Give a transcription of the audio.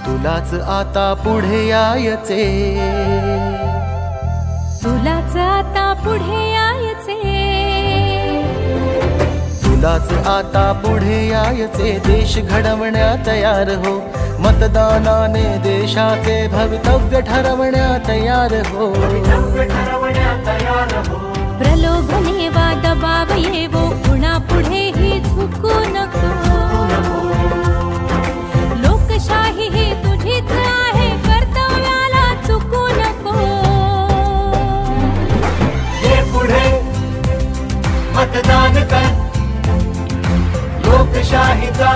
तुलाच आता पुढे यायचे, तुलाच आता पुढे यायचे, तुलाच आता पुढे यायचे. देश घडवण्या तयार हो, मतदानाने देशाचे भवितव्य ठरवण्या तयार हो. प्रलोभने वा दबाव येवो, कुणा पुढेही झुकू नको. लोकशाही ही तुझीच आहे, कर्तव्याला चुकू नको. ये पुढे मतदान कर, लोकशाहीचा